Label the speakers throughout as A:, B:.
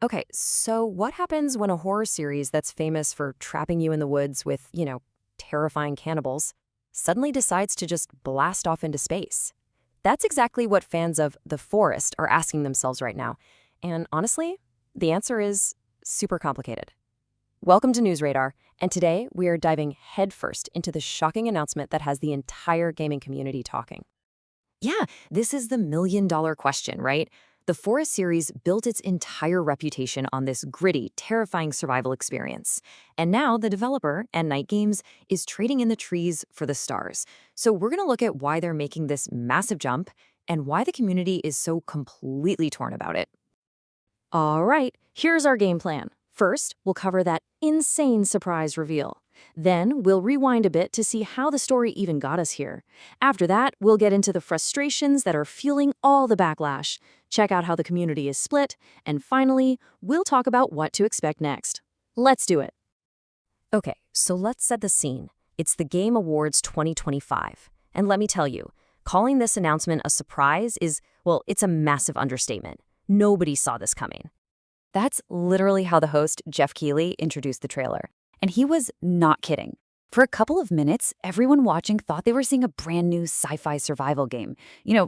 A: Okay, so what happens when a horror series that's famous for trapping you in the woods with, terrifying cannibals suddenly decides to just blast off into space? That's exactly what fans of The Forest are asking themselves right now. And honestly, the answer is super complicated. Welcome to News Radar, and today we are diving headfirst into the shocking announcement that has the entire gaming community talking. Yeah, this is the million-dollar question, right? The Forest series built its entire reputation on this gritty, terrifying survival experience. And now the developer, Endnight Games, is trading in the trees for the stars. So we're going to look at why they're making this massive jump and why the community is so completely torn about it. All right, here's our game plan. First, we'll cover that insane surprise reveal. Then, we'll rewind a bit to see how the story even got us here. After that, we'll get into the frustrations that are fueling all the backlash, check out how the community is split, and finally, we'll talk about what to expect next. Let's do it. Okay, so let's set the scene. It's the Game Awards 2025. And let me tell you, calling this announcement a surprise is, well, it's a massive understatement. Nobody saw this coming. That's literally how the host, Jeff Keighley, introduced the trailer. And he was not kidding. For a couple of minutes, everyone watching thought they were seeing a brand new sci-fi survival game.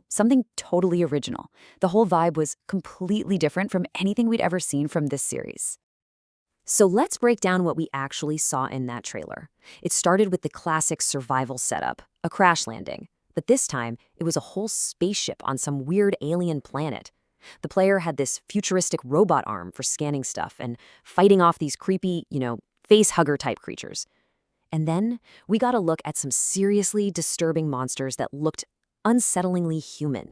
A: Something totally original. The whole vibe was completely different from anything we'd ever seen from this series. So let's break down what we actually saw in that trailer. It started with the classic survival setup, a crash landing. But this time, it was a whole spaceship on some weird alien planet. The player had this futuristic robot arm for scanning stuff and fighting off these creepy, face-hugger-type creatures. And then we got a look at some seriously disturbing monsters that looked unsettlingly human.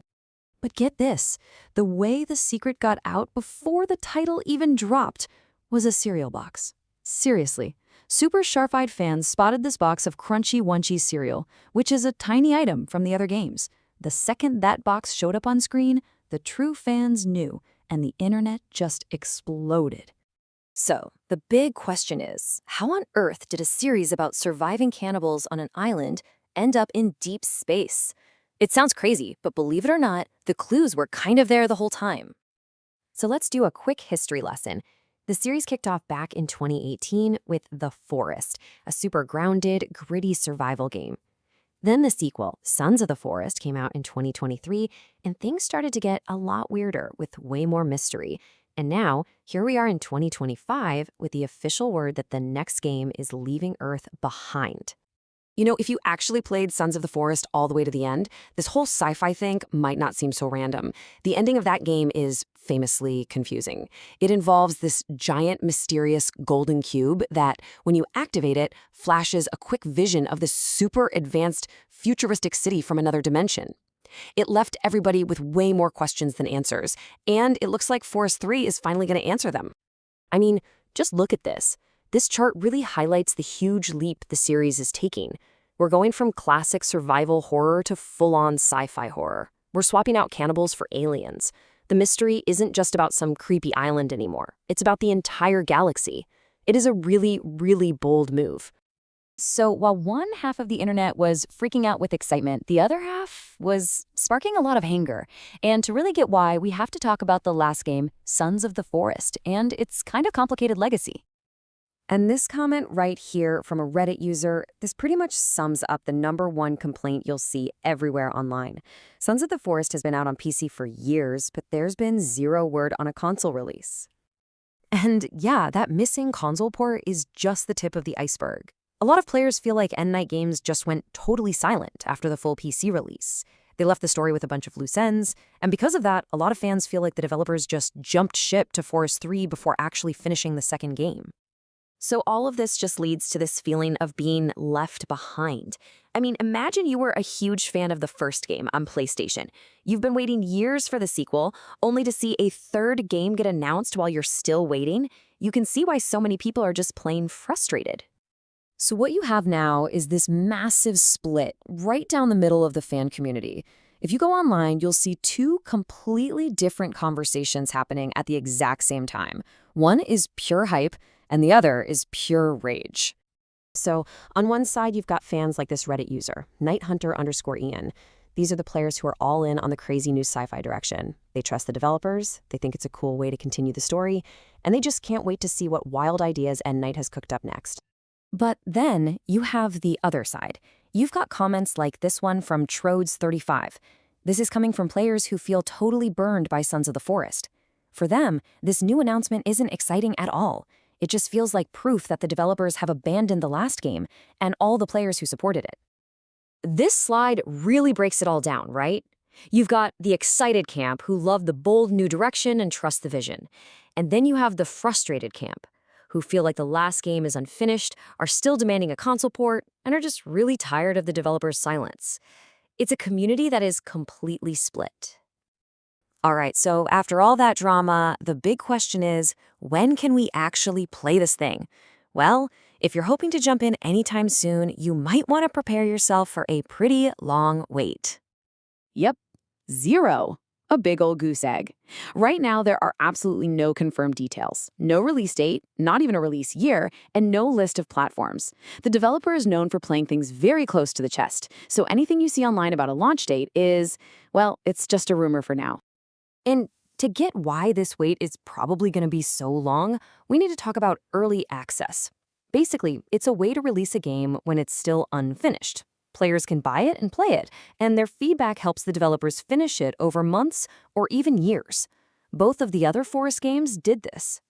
A: But get this, the way the secret got out before the title even dropped was a cereal box. Seriously, super sharp-eyed fans spotted this box of crunchy Wunchy cereal, which is a tiny item from the other games. The second that box showed up on screen, the true fans knew, and the internet just exploded. So, the big question is, how on earth did a series about surviving cannibals on an island end up in deep space? It sounds crazy, but believe it or not, the clues were kind of there the whole time. So let's do a quick history lesson. The series kicked off back in 2018 with The Forest, a super grounded, gritty survival game. Then the sequel, Sons of the Forest, came out in 2023, and things started to get a lot weirder with way more mystery. And now, here we are in 2025 with the official word that the next game is leaving Earth behind. If you actually played Sons of the Forest all the way to the end, this whole sci-fi thing might not seem so random. The ending of that game is famously confusing. It involves this giant, mysterious golden cube that, when you activate it, flashes a quick vision of this super advanced, futuristic city from another dimension. It left everybody with way more questions than answers, and it looks like Forest 3 is finally going to answer them. I mean, just look at this. This chart really highlights the huge leap the series is taking. We're going from classic survival horror to full-on sci-fi horror. We're swapping out cannibals for aliens. The mystery isn't just about some creepy island anymore. It's about the entire galaxy. It is a really, really bold move. So while one half of the internet was freaking out with excitement, the other half was sparking a lot of anger. And to really get why, we have to talk about the last game, Sons of the Forest, and its kind of complicated legacy. And this comment right here from a Reddit user, this pretty much sums up the #1 complaint you'll see everywhere online. Sons of the Forest has been out on PC for years, but there's been zero word on a console release. And yeah, that missing console port is just the tip of the iceberg. A lot of players feel like Endnight Games just went totally silent after the full PC release. They left the story with a bunch of loose ends, and because of that, a lot of fans feel like the developers just jumped ship to Forest 3 before actually finishing the second game. So all of this just leads to this feeling of being left behind. I mean, imagine you were a huge fan of the first game on PlayStation. You've been waiting years for the sequel, only to see a third game get announced while you're still waiting. You can see why so many people are just plain frustrated. So what you have now is this massive split right down the middle of the fan community. If you go online, you'll see two completely different conversations happening at the exact same time. One is pure hype, and the other is pure rage. So on one side, you've got fans like this Reddit user, Nighthunter_Ian. These are the players who are all in on the crazy new sci-fi direction. They trust the developers, they think it's a cool way to continue the story, and they just can't wait to see what wild ideas Endnight has cooked up next. But then you have the other side. You've got comments like this one from Trodes35. This is coming from players who feel totally burned by Sons of the Forest. For them, this new announcement isn't exciting at all. It just feels like proof that the developers have abandoned the last game and all the players who supported it. This slide really breaks it all down, right? You've got the excited camp who love the bold new direction and trust the vision. And then you have the frustrated camp who feel like the last game is unfinished, are still demanding a console port, and are just really tired of the developer's silence. It's a community that is completely split. All right, so after all that drama, the big question is, when can we actually play this thing? Well, if you're hoping to jump in anytime soon, you might want to prepare yourself for a pretty long wait.
B: Yep, 0. A big old goose egg. Right now, there are absolutely no confirmed details. No release date, not even a release year, and no list of platforms. The developer is known for playing things very close to the chest, so anything you see online about a launch date is, well, it's just a rumor for now.
A: And to get why this wait is probably going to be so long, we need to talk about early access. Basically, it's a way to release a game when it's still unfinished. Players can buy it and play it, and their feedback helps the developers finish it over months or even years. Both of the other Forest games did this.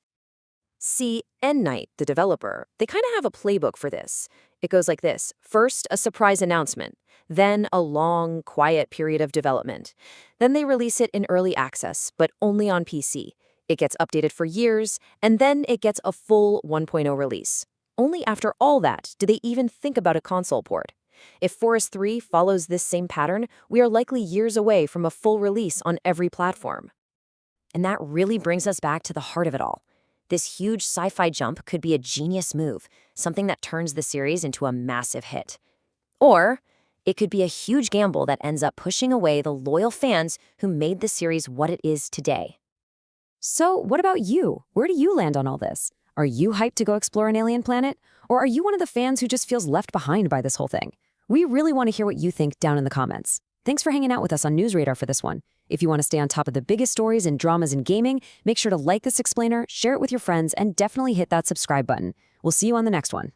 A: See, Endnight, the developer, they kind of have a playbook for this. It goes like this. First, a surprise announcement. Then a long, quiet period of development. Then they release it in early access, but only on PC. It gets updated for years, and then it gets a full 1.0 release. Only after all that do they even think about a console port. If Forest 3 follows this same pattern, we are likely years away from a full release on every platform. And that really brings us back to the heart of it all. This huge sci-fi jump could be a genius move, something that turns the series into a massive hit. Or it could be a huge gamble that ends up pushing away the loyal fans who made the series what it is today. So what about you? Where do you land on all this? Are you hyped to go explore an alien planet? Or are you one of the fans who just feels left behind by this whole thing? We really want to hear what you think down in the comments. Thanks for hanging out with us on News Radar for this one. If you want to stay on top of the biggest stories and dramas in gaming, make sure to like this explainer, share it with your friends, and definitely hit that subscribe button. We'll see you on the next one.